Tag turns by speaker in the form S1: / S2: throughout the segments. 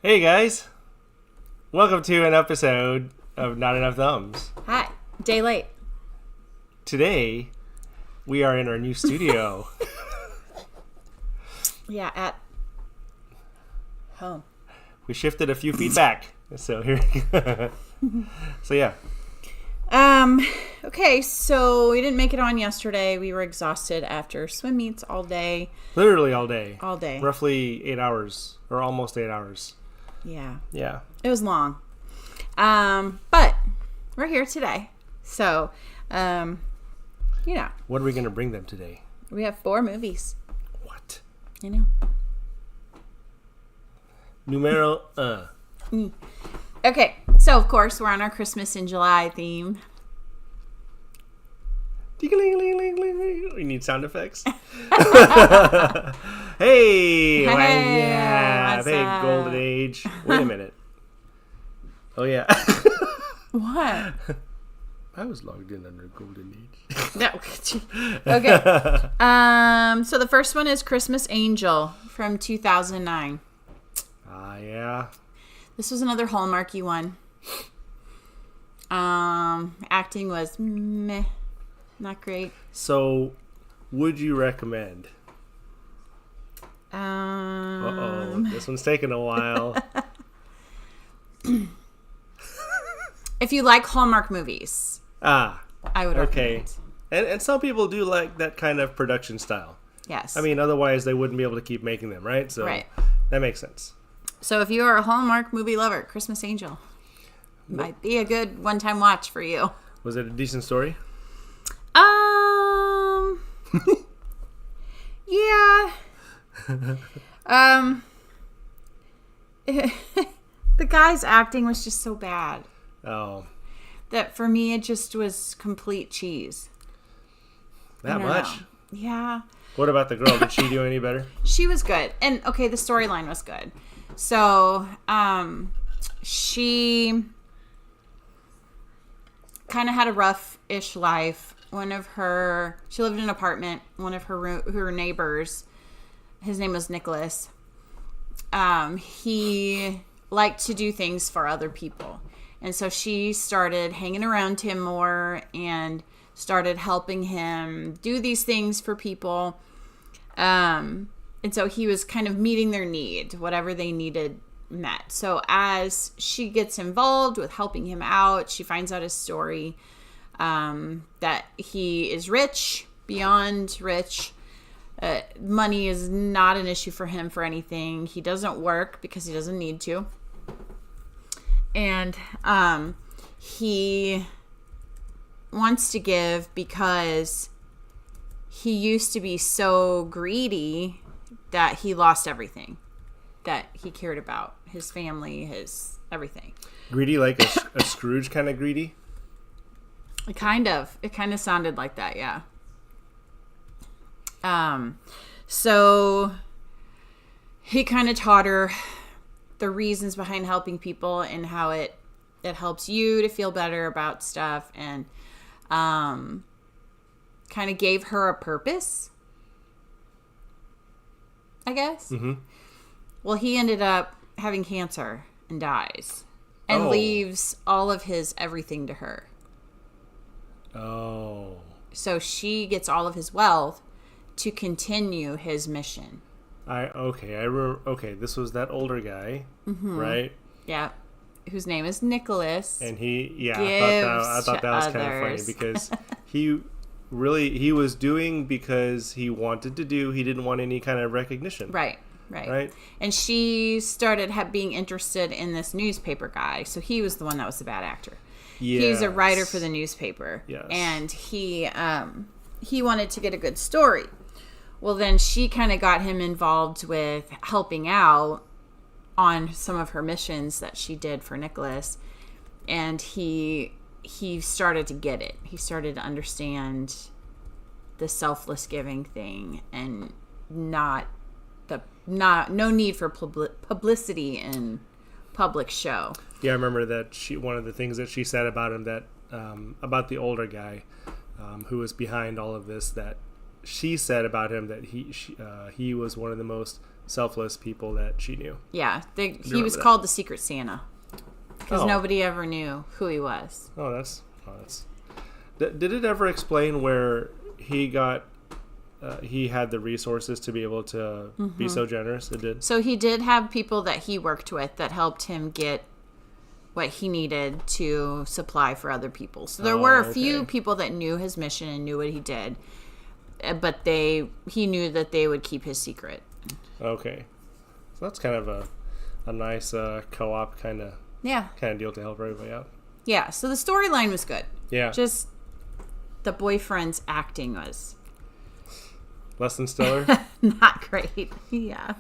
S1: Hey guys, welcome to an episode of Not Enough Thumbs.
S2: Hi, day late.
S1: Today, we are in our new studio.
S2: Yeah, at home.
S1: We shifted a few feet back, so here. So yeah.
S2: Okay, so we didn't make it on yesterday. We were exhausted after swim meets all day.
S1: Literally all day.
S2: All day.
S1: Roughly 8 hours, or almost 8 hours.
S2: Yeah.
S1: Yeah.
S2: It was long. But we're here today. So, you know.
S1: What are we going to bring them today?
S2: We have 4 movies.
S1: What?
S2: You know.
S1: Numero,
S2: Okay, so of course we're on our Christmas in July theme.
S1: We need sound effects. Hey, yeah,
S2: what's
S1: big
S2: up?
S1: golden age. Wait a minute. Oh yeah.
S2: What?
S1: I was logged in under golden age.
S2: No. Okay. So the first one is Christmas Angel from 2009.
S1: Yeah.
S2: This was another Hallmarky one. Acting was meh, not great.
S1: So, would you recommend? This one's taking a while.
S2: If you like Hallmark movies, I would recommend it.
S1: And some people do like that kind of production style.
S2: Yes.
S1: I mean, otherwise they wouldn't be able to keep making them, right? So
S2: Right.
S1: That makes sense.
S2: So if you are a Hallmark movie lover, Christmas Angel might be a good one-time watch for you.
S1: Was it a decent story?
S2: Yeah. the guy's acting was just so bad
S1: Oh,
S2: that for me it just was complete cheese.
S1: that
S2: I don't
S1: much?
S2: know. Yeah.
S1: What about the girl? Did she do any better?
S2: She was good. And okay, the storyline was good. So, she kind of had a rough-ish life. She lived in an apartment. One of her neighbors, his name was Nicholas. He liked to do things for other people. And so she started hanging around him more and started helping him do these things for people. And so he was kind of meeting their need, whatever they needed met. So as she gets involved with helping him out, she finds out his story, that he is rich, beyond rich. Money is not an issue for him for anything. He doesn't work because he doesn't need to. And he wants to give because he used to be so greedy that he lost everything that he cared about. His family, his everything.
S1: Greedy, like a Scrooge kind of greedy?
S2: It kind of sounded like that, yeah. So he kind of taught her the reasons behind helping people and how it helps you to feel better about stuff, and kind of gave her a purpose, I guess. Mm-hmm. Well, he ended up having cancer and dies and leaves all of his everything to her.
S1: Oh.
S2: So she gets all of his wealth to continue his mission.
S1: Okay, this was that older guy, right?
S2: Yeah. Whose name is Nicholas.
S1: And I thought that was kind of funny because he was doing because he wanted to do. He didn't want any kind of recognition.
S2: Right. And she started being interested in this newspaper guy. So he was the one that was the bad actor. Yes. He was a writer for the newspaper.
S1: Yes.
S2: And he wanted to get a good story. Well, then she kind of got him involved with helping out on some of her missions that she did for Nicholas. And he started to get it. He started to understand the selfless giving thing and no need for publicity and public show.
S1: Yeah, I remember that one of the things that she said about him, that about the older guy who was behind all of this, that she said about him that he was one of the most selfless people that she knew.
S2: Yeah, he was called the Secret Santa because nobody ever knew who he was.
S1: Did it ever explain where he got? He had the resources to be able to be so generous. It did.
S2: So he did have people that he worked with that helped him get what he needed to supply for other people. So there were a few people that knew his mission and knew what he did, but he knew that they would keep his secret.
S1: Okay, so that's kind of a nice co-op kind of deal to help everybody out.
S2: Yeah. So the storyline was good.
S1: Yeah.
S2: Just the boyfriend's acting was
S1: less than stellar.
S2: Not great. Yeah.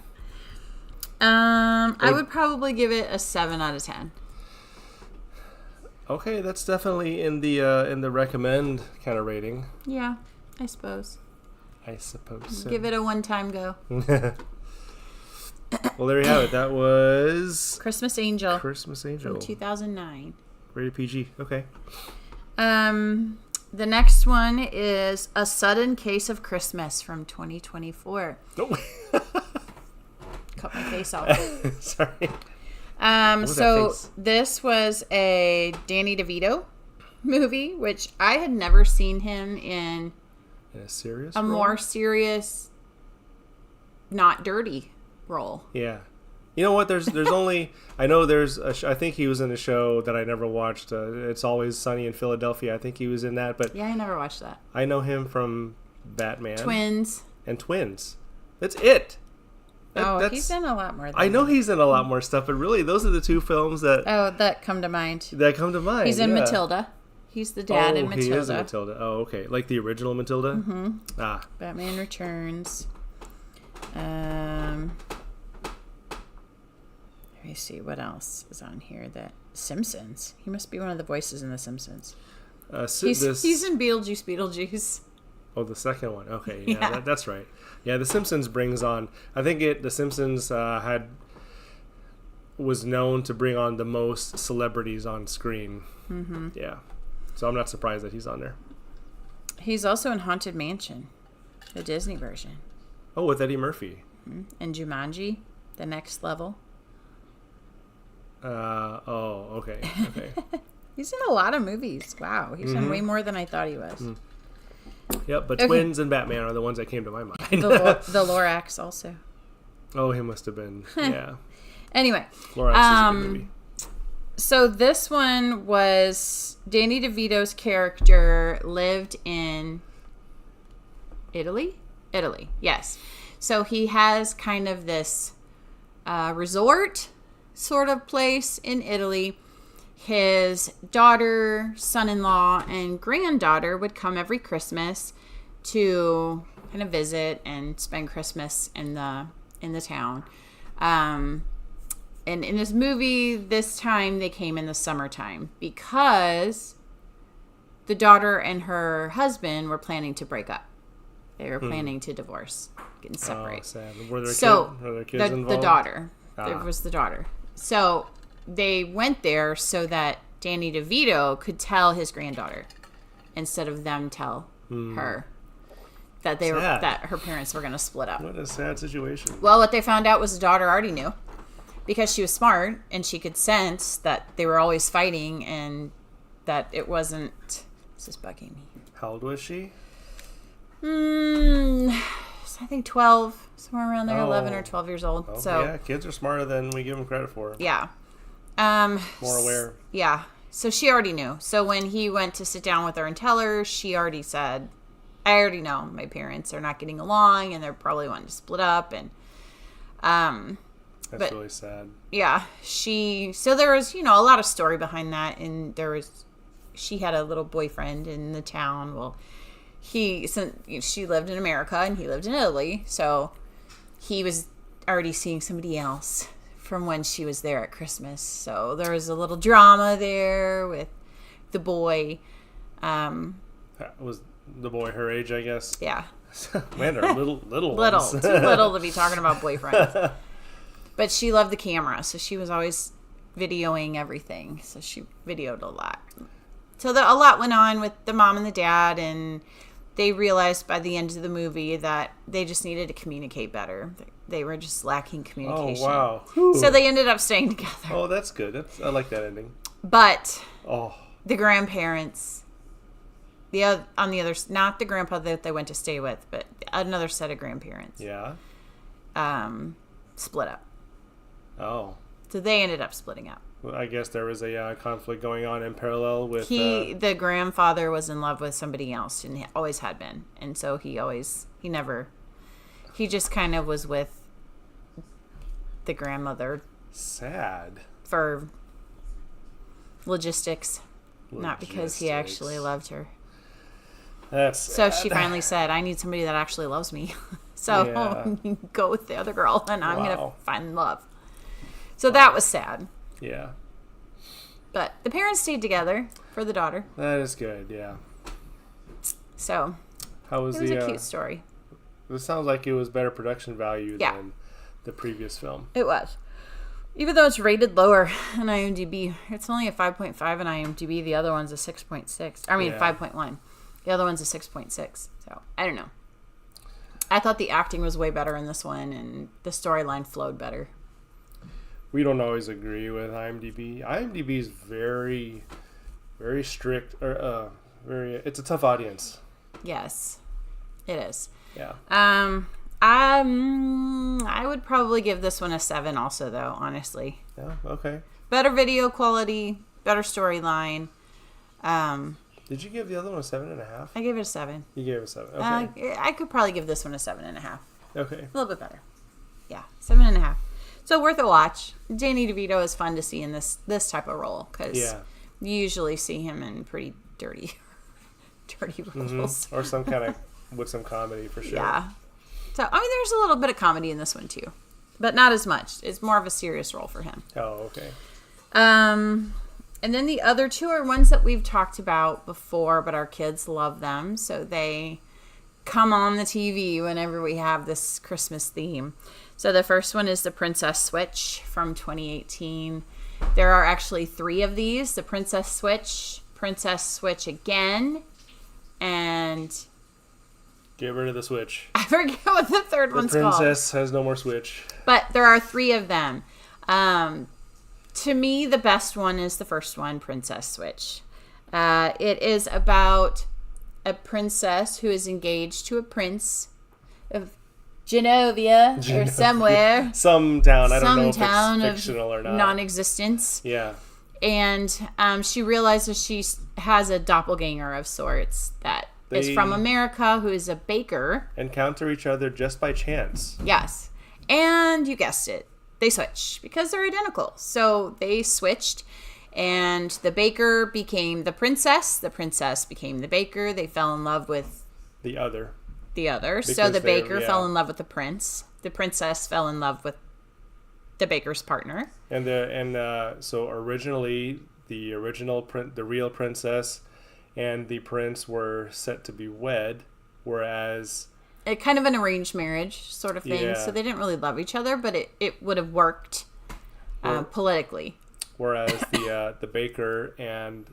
S2: I would probably give it a 7 out of 10.
S1: Okay, that's definitely in the recommend kind of rating.
S2: Yeah, I suppose so. Give it a one-time go.
S1: Well, there you have it. That was
S2: Christmas Angel
S1: from
S2: 2009.
S1: Rated PG. Okay.
S2: The next one is A Sudden Case of Christmas from 2024.
S1: Oh.
S2: Cut my face off.
S1: Sorry.
S2: So this was a Danny DeVito movie, which I had never seen him in
S1: a serious
S2: role? More serious, not dirty role.
S1: Yeah. You know what? There's only, I know there's I think he was in a show that I never watched. It's Always Sunny in Philadelphia. I think he was in that, but
S2: yeah, I never watched that.
S1: I know him from Batman,
S2: Twins.
S1: That's it.
S2: He's in a lot more.
S1: I know he's in a lot more stuff, but really, those are the two films that
S2: come to mind.
S1: He's
S2: in Matilda. He's the dad in Matilda.
S1: He is in Matilda. Oh, okay, like the original Matilda.
S2: Mm-hmm. Batman Returns. There me see what else is on here. That Simpsons. He must be one of the voices in The Simpsons. He's in Beetlejuice.
S1: Oh, the second one. Okay, yeah, that's right. Yeah, The Simpsons brings on. I think The Simpsons was known to bring on the most celebrities on screen. Mm-hmm. Yeah, so I'm not surprised that he's on there.
S2: He's also in Haunted Mansion, the Disney version.
S1: Oh, with Eddie Murphy.
S2: Mm-hmm. And Jumanji, The Next Level.
S1: Okay.
S2: He's in a lot of movies. Wow, he's in way more than I thought he was.
S1: Mm. Yep, but Twins and Batman are the ones that came to my mind.
S2: The Lorax also.
S1: Oh, he must have been. Yeah.
S2: Anyway.
S1: Lorax is a good movie.
S2: So this one was Danny DeVito's character lived in Italy? Italy, yes. So he has kind of this resort sort of place in Italy. His daughter, son-in-law, and granddaughter would come every Christmas to kind of visit and spend Christmas in the town. And in this movie, this time they came in the summertime because the daughter and her husband were planning to break up. They were planning to divorce, get separate.
S1: Oh, sad. Were there kids involved?
S2: The daughter. There was the daughter. So they went there so that Danny DeVito could tell his granddaughter instead of them tell her that that her parents were going to split up.
S1: What a sad situation.
S2: Well, what they found out was the daughter already knew because she was smart and she could sense that they were always fighting and that it wasn't. This is bugging me.
S1: How old was she?
S2: I think 12, somewhere around there, 11 or 12 years old.
S1: Oh,
S2: so
S1: yeah, kids are smarter than we give them credit for.
S2: Yeah.
S1: More aware.
S2: Yeah. So she already knew. So when he went to sit down with her and tell her, she already said, I already know my parents are not getting along and they're probably wanting to split up. And
S1: that's really sad.
S2: Yeah. So there was, a lot of story behind that. And she had a little boyfriend in the town. Well, she lived in America and he lived in Italy. So he was already seeing somebody else from when she was there at Christmas. So there was a little drama there with the boy.
S1: Was the boy her age, I guess?
S2: Yeah.
S1: Man, they're little
S2: ones. Too little to be talking about boyfriends. But she loved the camera, so she was always videoing everything. So she videoed a lot. So a lot went on with the mom and the dad, and they realized by the end of the movie that they just needed to communicate better. They were just lacking communication.
S1: Oh, wow. Whew.
S2: So they ended up staying together.
S1: Oh, that's good. I like that ending.
S2: But the grandparents, on the other, not the grandpa that they went to stay with, but another set of grandparents.
S1: Yeah.
S2: Split up.
S1: Oh.
S2: So they ended up splitting up.
S1: Well, I guess there was a conflict going on in parallel with...
S2: the grandfather was in love with somebody else, and he always had been. And so he just kind of was with the grandmother.
S1: Sad.
S2: For logistics. Not because he actually loved her.
S1: That's sad.
S2: So she finally said, I need somebody that actually loves me. So go with the other girl, and I'm going to find love. So that was sad.
S1: Yeah.
S2: But the parents stayed together for the daughter.
S1: That is good, yeah.
S2: So
S1: it was
S2: a cute story.
S1: It sounds like it was better production value than the previous film.
S2: It was. Even though it's rated lower on IMDb. It's only a 5.5 on IMDb. The other one's a 6.6. 5.1. The other one's a 6.6. So, I don't know. I thought the acting was way better in this one, and the storyline flowed better.
S1: We don't always agree with IMDb. IMDb is very, very strict. It's a tough audience.
S2: Yes, it is.
S1: Yeah.
S2: I would probably give this one a 7 also, though, honestly.
S1: Yeah, okay.
S2: Better video quality, better storyline.
S1: Did you give the other one a 7.5?
S2: I gave it a 7.
S1: You gave it a 7. Okay.
S2: I could probably give this one a 7.5.
S1: Okay.
S2: A little bit better. Yeah, 7.5. So worth a watch. Danny DeVito is fun to see in this type of role because you usually see him in pretty dirty roles.
S1: Or some kind of with some comedy for sure.
S2: Yeah. So there's a little bit of comedy in this one too, but not as much. It's more of a serious role for him.
S1: Oh, okay.
S2: And then the other two are ones that we've talked about before, but our kids love them, so they come on the TV whenever we have this Christmas theme. So the first one is the Princess Switch from 2018. There are actually 3 of these: the Princess Switch Again, and
S1: Get rid of the Switch.
S2: I forget what the third one's called.
S1: The princess has no more Switch.
S2: But there are 3 of them. To me, the best one is the first one, Princess Switch. It is about a princess who is engaged to a prince of Genovia or somewhere.
S1: Some town. I don't know if
S2: town
S1: it's fictional or not.
S2: Non-existence.
S1: Yeah.
S2: And she realizes she has a doppelganger of sorts that is from America, who is a baker.
S1: Encounter each other just by chance.
S2: Yes. And you guessed it. They switch because they're identical. So they switched, and the baker became the princess became the baker. They fell in love with
S1: the other.
S2: So the baker fell in love with the prince. The princess fell in love with the baker's partner.
S1: And so originally the real princess and the prince were set to be wed, whereas
S2: kind of an arranged marriage sort of thing.
S1: Yeah.
S2: So they didn't really love each other, but it would have worked politically.
S1: Whereas the baker and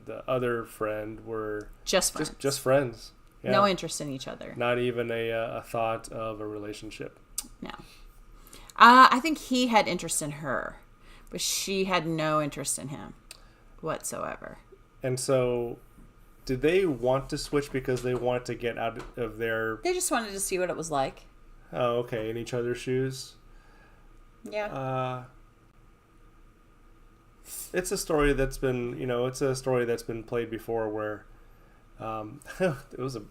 S1: the other friend were
S2: just friends.
S1: Just friends. Yeah.
S2: No interest in each other.
S1: Not even a thought of a relationship.
S2: No. I think he had interest in her, but she had no interest in him whatsoever.
S1: And so, did they want to switch because they wanted to get out of their...
S2: They just wanted to see what it was like.
S1: Oh, okay. In each other's shoes?
S2: Yeah.
S1: It's a story that's been, played before where... the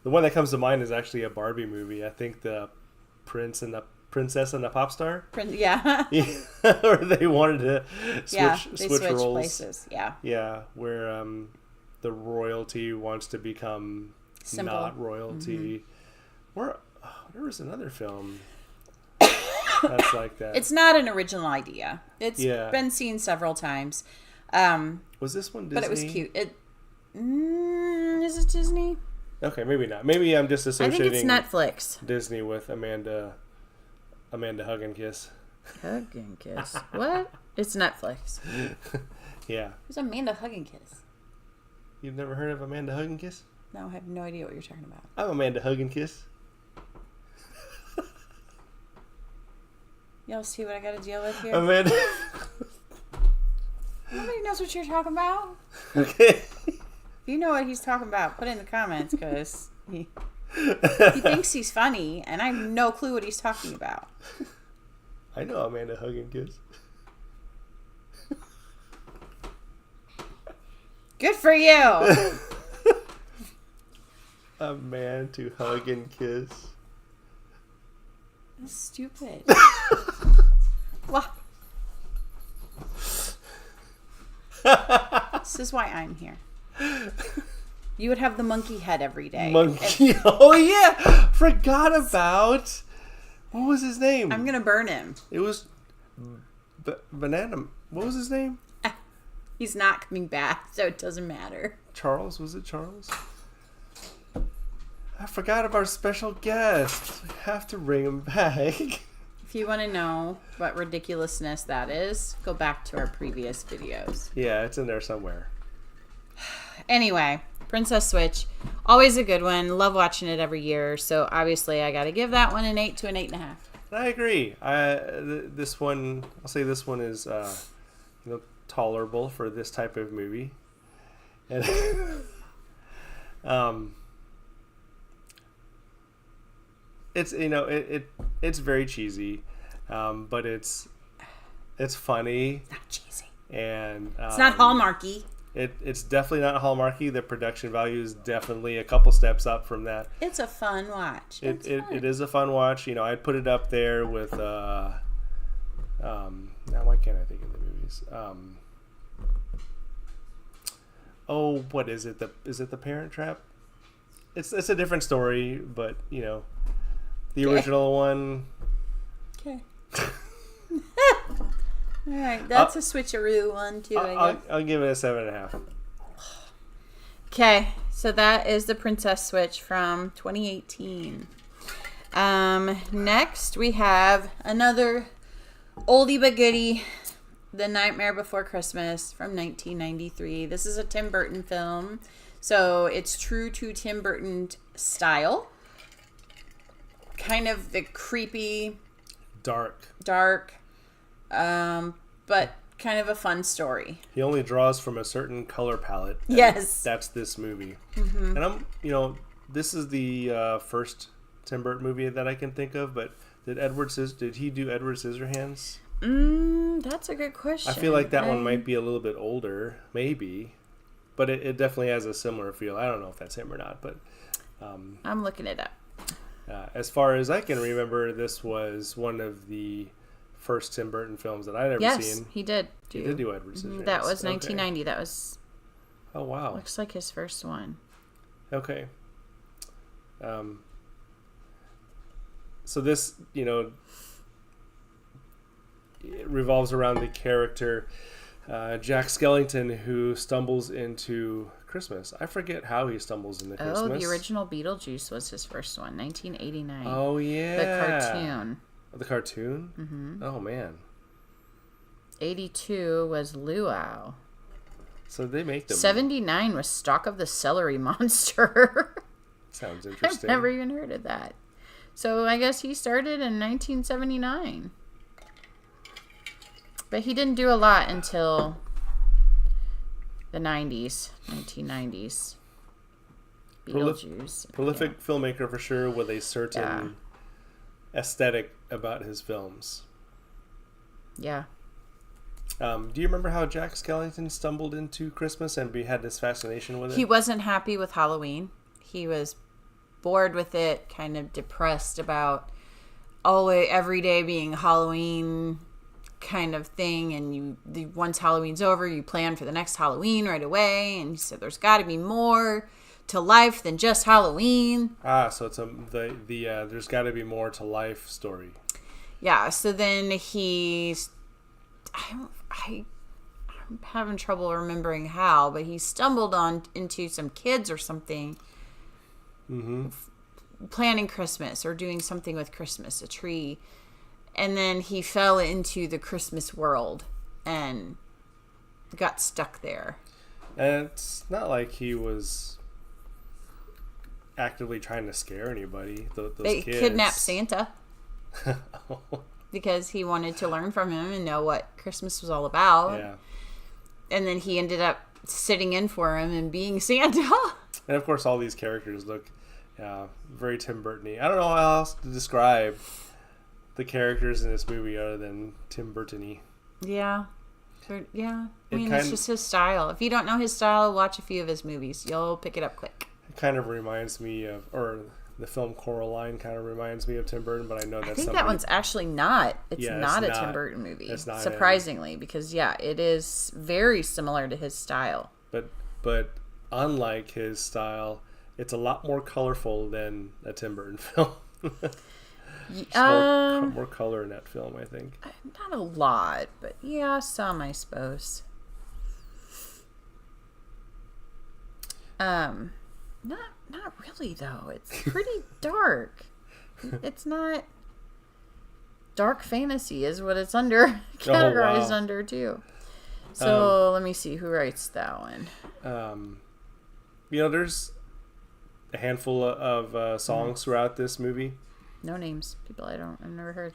S1: one that comes to mind is actually a Barbie movie. I think the Princess and the Pop Star.
S2: Yeah.
S1: Where they wanted to switch roles.
S2: Places. Yeah.
S1: Yeah, where the royalty wants to become
S2: Simple.
S1: Not royalty. Or there was another film that's like that.
S2: It's not an original idea. It's been seen several times.
S1: Was this one Disney?
S2: But it was cute. Is it Disney?
S1: Okay, maybe not. Maybe I'm just associating.
S2: I think it's Netflix.
S1: Disney with Amanda Hug and Kiss.
S2: Hug and Kiss. What? It's Netflix.
S1: Yeah.
S2: Who's Amanda Hug and Kiss?
S1: You've never heard of Amanda Hug and Kiss?
S2: No, I have no idea what you're talking about.
S1: I'm Amanda Hug and Kiss.
S2: Y'all see what I got to deal with here?
S1: Amanda.
S2: Nobody knows what you're talking about.
S1: Okay.
S2: If you know what he's talking about, put it in the comments, because he thinks he's funny, and I have no clue what he's talking about.
S1: I know Amanda Hug and Kiss.
S2: Good for you.
S1: A man to hug and kiss.
S2: That's stupid. What? This is why I'm here. You would have the monkey head every day.
S1: Monkey. Oh, yeah. Forgot about. What was his name?
S2: I'm going to burn him.
S1: It was Banana. What was his name?
S2: He's not coming back, so it doesn't matter.
S1: Charles? Was it Charles? I forgot of our special guest. We have to bring him back.
S2: If you want to know what ridiculousness that is, go back to our previous videos.
S1: Yeah, it's in there somewhere.
S2: Anyway, Princess Switch. Always a good one. Love watching it every year. So obviously I got to give that one an 8 to an 8.5.
S1: I agree. This one, I'll say this one is tolerable for this type of movie. And it's it's very cheesy, but it's funny.
S2: Not cheesy.
S1: And
S2: it's not Hallmarky.
S1: It's definitely not Hallmarky. The production value is definitely a couple steps up from that.
S2: It's a fun watch.
S1: It is a fun watch. I'd put it up there with now why can't I think of the movies? What is it? Is it The Parent Trap? It's a different story, but the original one.
S2: Okay. All right, that's a switcheroo one too.
S1: I'll give it a 7.5.
S2: Okay, so that is the Princess Switch from 2018. Next we have another oldie but goodie, The Nightmare Before Christmas from 1993. This is a Tim Burton film, so it's true to Tim Burton style. Kind of the creepy,
S1: Dark,
S2: but kind of a fun story.
S1: He only draws from a certain color palette.
S2: Yes.
S1: That's this movie. And this is the first Tim Burton movie that I can think of, but did he do Edward Scissorhands?
S2: That's a good question.
S1: I feel like that one might be a little bit older, maybe, but it definitely has a similar feel. I don't know if that's him or not, but
S2: I'm looking it up.
S1: as far as I can remember, this was one of the first Tim Burton films that I'd ever seen.
S2: Yes, he did.
S1: He did do Edward Scissorhands.
S2: That was 1990. Okay. That was.
S1: Oh wow!
S2: Looks like his first one.
S1: Okay. So this, it revolves around the character Jack Skellington, who stumbles into Christmas. I forget how he stumbles into Christmas.
S2: Oh, the original Beetlejuice was his first one, 1989.
S1: Oh yeah,
S2: the cartoon.
S1: The cartoon?
S2: Mm-hmm.
S1: Oh man.
S2: 82 was Luau.
S1: So they make them.
S2: 79 was Stalk of the Celery Monster.
S1: Sounds interesting.
S2: I've never even heard of that. So I guess he started in 1979. But he didn't do a lot until the 90s, 1990s. Beetlejuice.
S1: Prolific filmmaker for sure, with a certain aesthetic about his films.
S2: Yeah.
S1: Do you remember how Jack Skellington stumbled into Christmas and had this fascination with it?
S2: He wasn't happy with Halloween. He was bored with it, kind of depressed about every day being Halloween kind of thing, and once Halloween's over, you plan for the next Halloween right away, and he said there's got to be more to life than just Halloween.
S1: So it's the there's got to be more to life story.
S2: Yeah, so then I'm having trouble remembering how, but he stumbled into some kids or something.
S1: Mm-hmm.
S2: Planning Christmas or doing something with Christmas, a tree. And then he fell into the Christmas world and got stuck there.
S1: And it's not like he was actively trying to scare anybody.
S2: They
S1: kids
S2: kidnapped Santa because he wanted to learn from him and know what Christmas was all about.
S1: Yeah. And
S2: then he ended up sitting in for him and being Santa.
S1: And of course, all these characters look very Tim Burton-y. I don't know how else to describe the characters in this movie other than Tim Burton-y.
S2: Yeah. Yeah. I mean, it's just his style. If you don't know his style, watch a few of his movies. You'll pick it up quick.
S1: It kind of reminds me of, or the film Coraline kind of reminds me of Tim Burton, but I know that's
S2: that one's actually not. It's not a Tim Burton movie.
S1: It's not
S2: surprisingly, because it is very similar to his style.
S1: But unlike his style, it's a lot more colorful than a Tim Burton film. More color in that film, I think.
S2: Not a lot, but yeah, some, I suppose. Not really though. It's pretty dark. It's not dark fantasy is what it's categorized under too. So let me see who writes that one.
S1: There's a handful of songs throughout this movie.
S2: No names. People I've never heard.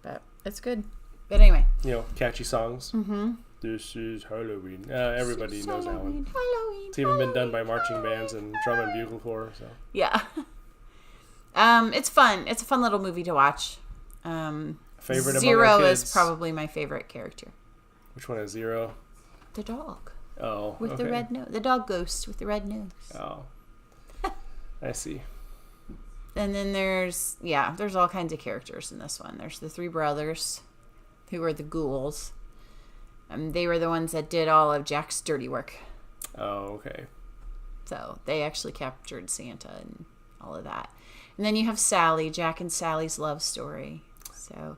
S2: But it's good. But anyway.
S1: Catchy songs.
S2: Mm-hmm.
S1: This is Halloween. Everybody knows that one.
S2: Halloween.
S1: It's even been done by marching bands and drum and bugle corps. So.
S2: Yeah. It's fun. It's a fun little movie to watch.
S1: Favorite
S2: Zero
S1: among our kids?
S2: is probably my favorite character.
S1: Which one is Zero?
S2: The dog.
S1: Oh,
S2: with the red nose. The dog ghost with the red nose.
S1: Oh. I see.
S2: And then there's all kinds of characters in this one. There's the three brothers who are the ghouls. They were the ones that did all of Jack's dirty work.
S1: Oh, okay.
S2: So they actually captured Santa and all of that. And then you have Sally, Jack and Sally's love story. So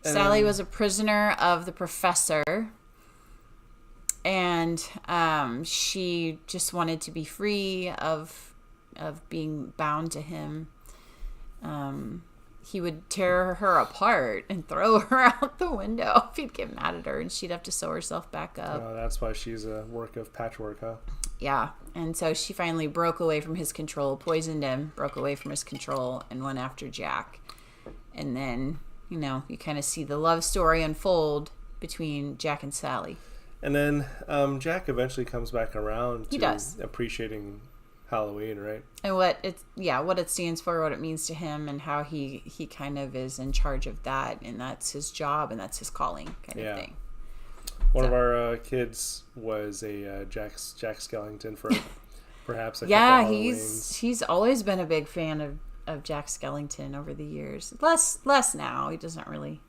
S2: Sally was a prisoner of the professor, and she just wanted to be free of being bound to him. He would tear her apart and throw her out the window if he'd get mad at her, and she'd have to sew herself back up.
S1: Oh, that's why she's a work of patchwork, huh?
S2: Yeah, and so she finally broke away from his control, poisoned him, broke away from his control, and went after Jack. And then, you kind of see the love story unfold between Jack and Sally.
S1: And then Jack eventually comes back around
S2: He
S1: to
S2: does.
S1: appreciating Halloween, right?
S2: And what it stands for, what it means to him, and how he kind of is in charge of that, and that's his job and that's his calling kind of thing.
S1: One of our kids was a Jack Skellington for perhaps a couple
S2: Yeah,
S1: Halloweens.
S2: he's always been a big fan of Jack Skellington over the years. Less now. He doesn't really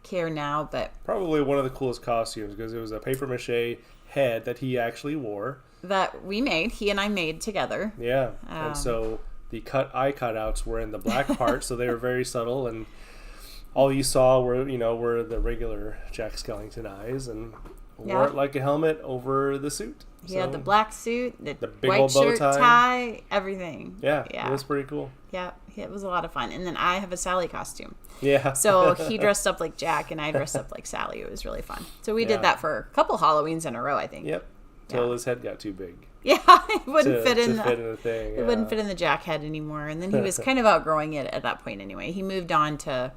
S2: care now, but
S1: Probably one of the coolest costumes because it was a paper mache head that he actually wore.
S2: that he and I made together.
S1: Yeah, and so the eye cutouts were in the black part, so they were very subtle, and all you saw were the regular Jack Skellington eyes, and wore it like a helmet over the suit.
S2: He had the black suit, the
S1: big
S2: white
S1: old bow
S2: shirt,
S1: tie.
S2: tie, everything.
S1: Yeah, it was pretty cool.
S2: Yeah, it was a lot of fun. And then I have a Sally costume.
S1: Yeah.
S2: So he dressed up like Jack and I dressed up like Sally. It was really fun. So we did that for a couple Halloweens in a row, I think.
S1: Yep. Till his head got too big.
S2: Yeah, it wouldn't fit in
S1: the thing.
S2: It wouldn't fit in the Jack head anymore. And then he was kind of outgrowing it at that point anyway. He moved on to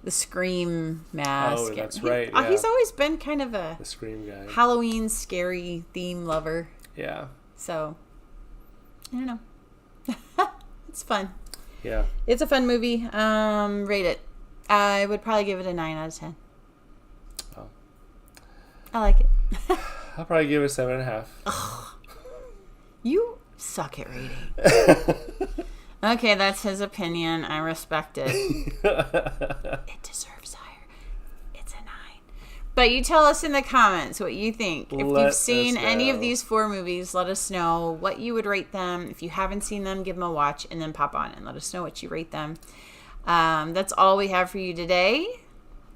S2: the Scream mask.
S1: Oh, that's right. Yeah.
S2: He's always been kind of a
S1: the Scream guy.
S2: Halloween scary theme lover.
S1: Yeah.
S2: So, I don't know. It's fun.
S1: Yeah.
S2: It's a fun movie. Rate it. I would probably give it a 9 out of 10.
S1: Oh.
S2: I like it.
S1: I'll probably give it a 7.5.
S2: You suck at rating. Okay, that's his opinion. I respect it. It deserves higher. It's a 9. But you tell us in the comments what you think. If
S1: Let
S2: you've seen
S1: us
S2: any of
S1: know.
S2: these 4 movies, let us know what you would rate them. If you haven't seen them, give them a watch and then pop on and let us know what you rate them. That's all we have for you today.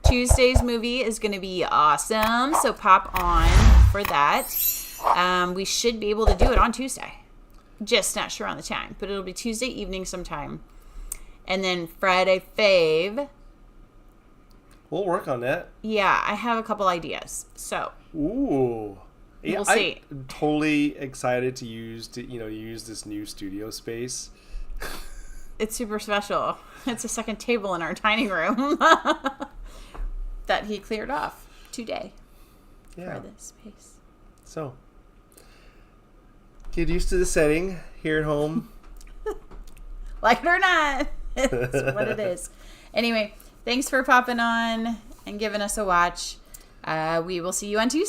S2: Tuesday's movie is going to be awesome, so pop on for that. We should be able to do it on Tuesday. Just not sure on the time, but it'll be Tuesday evening sometime. And then Friday fave.
S1: We'll work on that.
S2: Yeah, I have a couple ideas. So,
S1: Ooh. Yeah,
S2: We'll see.
S1: I'm totally excited to use this new studio space.
S2: it's super special. It's a second table in our dining room that he cleared off today
S1: Yeah.
S2: for this space.
S1: So, get used to the setting here at home.
S2: Like it or not, it's what it is. Anyway, thanks for popping on and giving us a watch. We will see you on Tuesday.